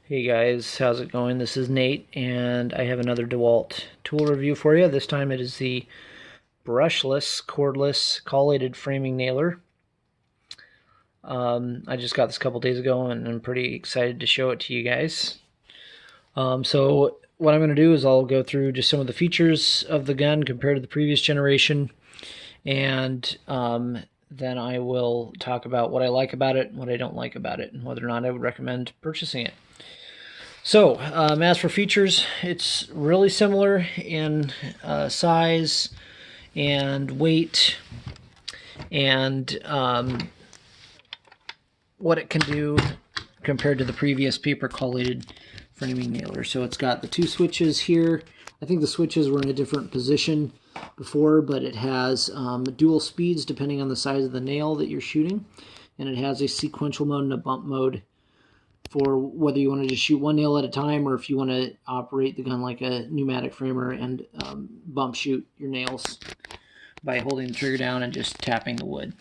Hey guys, how's it going? This is Nate, and I have another Dewalt tool review for you. This time it is the brushless, cordless, collated framing nailer. I just got this a couple days ago, and I'm pretty excited to show it to you guys. So what I'm going to do is I'll go through just some of the features of the gun compared to the previous generation, and then I will talk about what I like about it and what I don't like about it, and whether or not I would recommend purchasing it. So, as for features, it's really similar in size and weight and what it can do compared to the previous paper collated framing nailer. So it's got the two switches here. I think the switches were in a different position before, but it has dual speeds depending on the size of the nail that you're shooting, and it has a sequential mode and a bump mode for whether you want to just shoot one nail at a time, or if you want to operate the gun like a pneumatic framer and bump shoot your nails by holding the trigger down and just tapping the wood.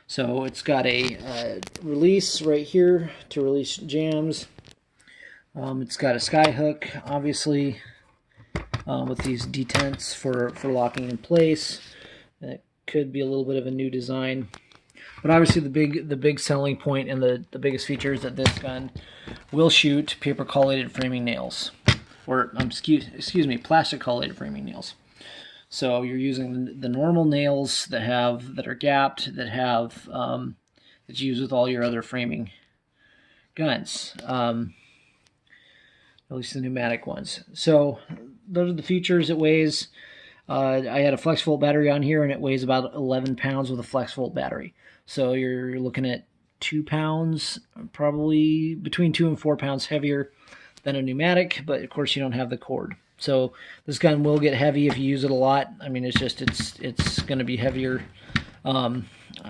So it's got a release right here to release jams. It's got a sky hook, obviously, with these detents for locking in place. It could be a little bit of a new design. But obviously the big selling point and the biggest feature is that this gun will shoot paper collated framing nails, or excuse me, plastic collated framing nails. So you're using the normal nails that are gapped, that you use with all your other framing guns, at least the pneumatic ones. So those are the features. It weighs. I had a flex volt battery on here, and it weighs about 11 pounds with a flex volt battery. So you're looking at 2 pounds, probably between 2 and 4 pounds heavier than a pneumatic, but of course you don't have the cord. So this gun will get heavy if you use it a lot. I mean, it's going to be heavier.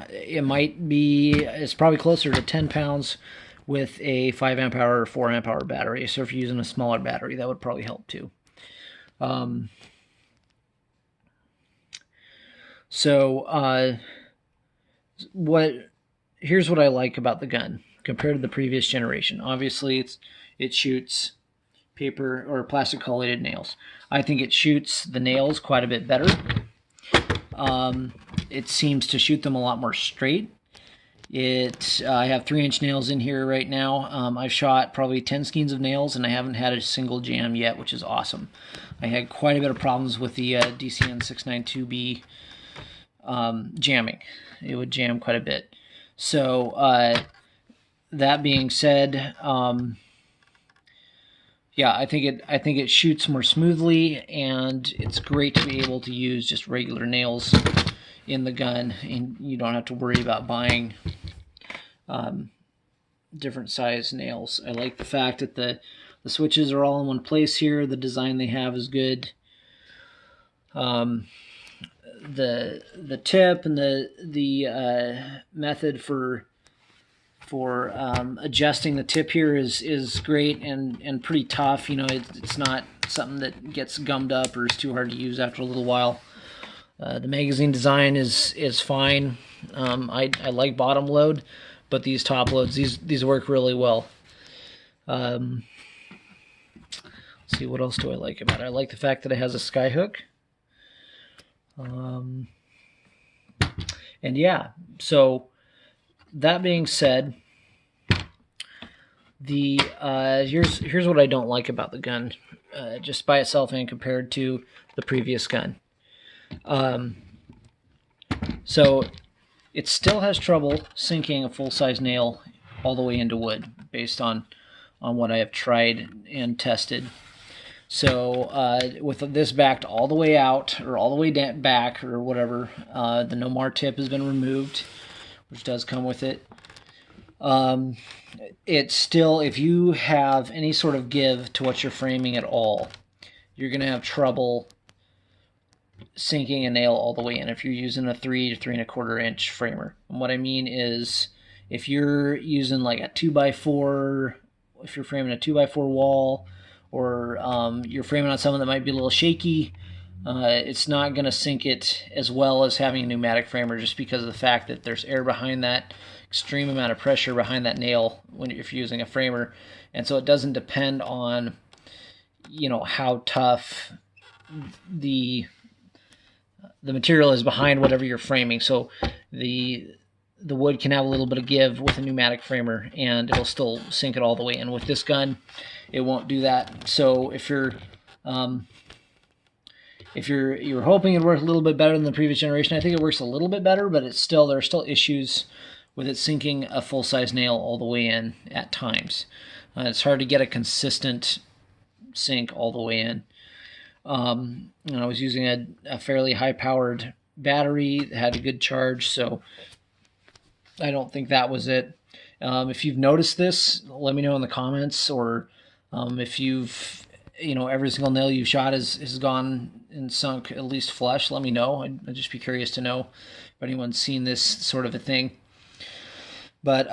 It's probably closer to 10 pounds with a 5 amp hour or 4 amp hour battery. So if you're using a smaller battery, that would probably help too. Here's what I like about the gun compared to the previous generation. Obviously, it shoots paper or plastic collated nails. I think it shoots the nails quite a bit better. It seems to shoot them a lot more straight. I have 3-inch nails in here right now. I've shot probably 10 skeins of nails, and I haven't had a single jam yet, which is awesome. I had quite a bit of problems with the DCN21PL jamming. It would jam quite a bit. So that being said, yeah, I think it shoots more smoothly, and it's great to be able to use just regular nails in the gun, and you don't have to worry about buying different size nails. I like the fact that the switches are all in one place here. The design they have is good. The tip and the method for adjusting the tip here is great and pretty tough. You know, it's not something that gets gummed up or is too hard to use after a little while. The magazine design is fine. I like bottom load, but these top loads, these work really well. Let's see, what else do I like about it? I like the fact that it has a sky hook. And yeah, so that being said, here's what I don't like about the gun, just by itself and compared to the previous gun. So it still has trouble sinking a full-size nail all the way into wood, based on what I have tried and tested. So with this backed all the way out, or all the way back, or whatever, the no mar tip has been removed, which does come with it. It's still, if you have any sort of give to what you're framing at all, you're going to have trouble sinking a nail all the way in if you're using a 3 to 3¼ inch framer. And what I mean is, if you're using like a 2x4, if you're framing a 2x4 wall, or you're framing on something that might be a little shaky, it's not going to sink it as well as having a pneumatic framer, just because of the fact that there's air behind that extreme amount of pressure behind that nail if you're using a framer, and so it doesn't depend on, you know, how tough the material is behind whatever you're framing. So the wood can have a little bit of give with a pneumatic framer, and it'll still sink it all the way in. With this gun, it won't do that. So if you're hoping it works a little bit better than the previous generation, I think it works a little bit better, but there are still issues with it sinking a full-size nail all the way in at times. It's hard to get a consistent sink all the way in. And I was using a fairly high-powered battery that had a good charge, so I don't think that was it. If you've noticed this, let me know in the comments, or if you've, you know, every single nail you've shot has gone and sunk at least flush, let me know. I'd just be curious to know if anyone's seen this sort of a thing. But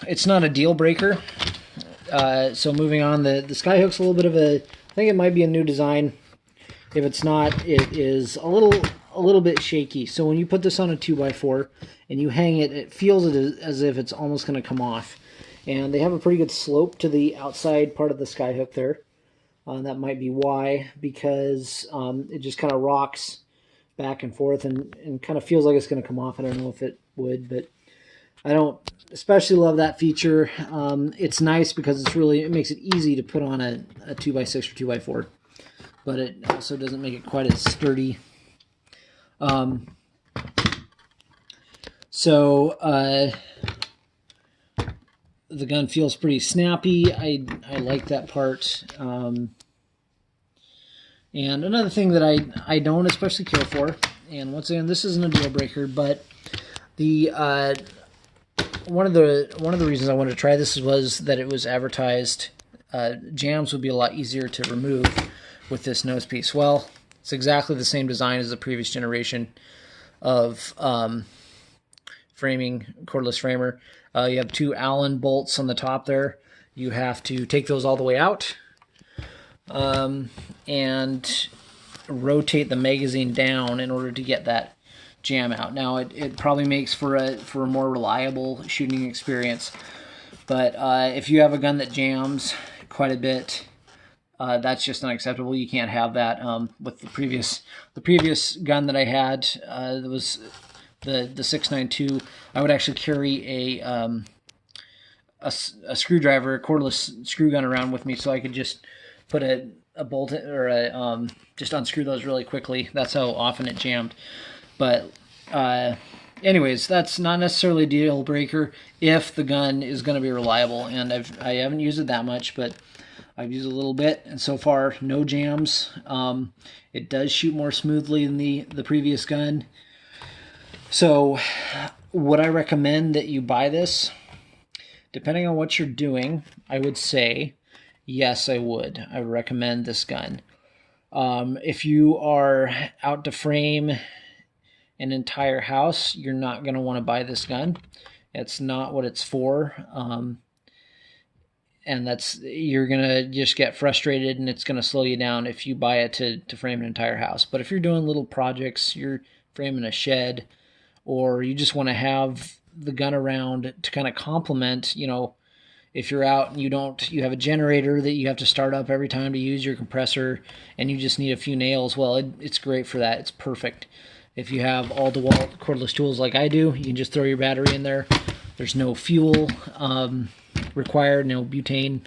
it's not a deal breaker. So moving on, the skyhook's a little bit of a, I think it might be a new design. If it's not, it is a little bit shaky. So when you put this on a 2x4 and you hang it, it feels as if it's almost going to come off. And they have a pretty good slope to the outside part of the skyhook there. That might be why, because it just kind of rocks back and forth and kind of feels like it's going to come off. I don't know if it would, but I don't especially love that feature. It's nice because it makes it easy to put on a 2x6 or 2x4, but it also doesn't make it quite as sturdy. The gun feels pretty snappy. I like that part. And another thing that I don't especially care for, and once again, this isn't a deal breaker, but the one of the reasons I wanted to try this was that it was advertised jams would be a lot easier to remove with this nose piece. Well, it's exactly the same design as the previous generation of framing, cordless framer. You have two Allen bolts on the top there. You have to take those all the way out and rotate the magazine down in order to get that jam out. Now it probably makes for a more reliable shooting experience, but if you have a gun that jams quite a bit, that's just unacceptable. You can't have that. With the previous gun that I had, that was the 692. I would actually carry a screwdriver, a cordless screw gun around with me, so I could just put a bolt or just unscrew those really quickly. That's how often it jammed. But anyways, that's not necessarily a deal breaker if the gun is going to be reliable. And I haven't used it that much, but I've used it a little bit, and so far no jams. It does shoot more smoothly than the previous gun. So would I recommend that you buy this? Depending on what you're doing, I would say yes, I would. I would recommend this gun. If you are out to frame an entire house, you're not going to want to buy this gun. It's not what it's for. And you're going to just get frustrated, and it's going to slow you down if you buy it to frame an entire house. But if you're doing little projects, you're framing a shed, or you just want to have the gun around to kind of complement, you know, if you're out and you have a generator that you have to start up every time to use your compressor, and you just need a few nails, well, it's great for that. It's perfect. If you have all Dewalt cordless tools like I do, you can just throw your battery in there. There's no fuel required, no butane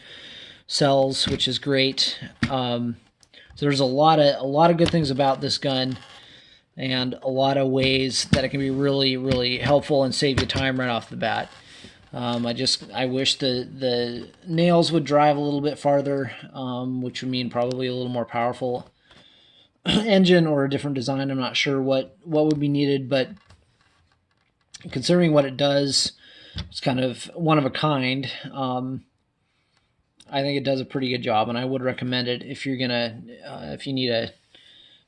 cells, which is great. So there's a lot of good things about this gun, and a lot of ways that it can be really, really helpful and save you time right off the bat. I wish the nails would drive a little bit farther, which would mean probably a little more powerful engine or a different design. I'm not sure what would be needed, but considering what it does, it's kind of one of a kind. I think it does a pretty good job, and I would recommend it if you're gonna if you need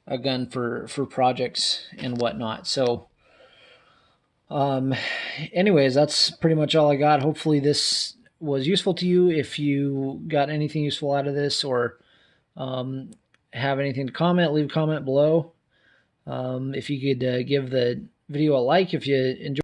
a gun for projects and whatnot. So anyways, that's pretty much all I got. Hopefully this was useful to you. If you got anything useful out of this, or have anything to comment, leave a comment below. If you could give the video a like if you enjoyed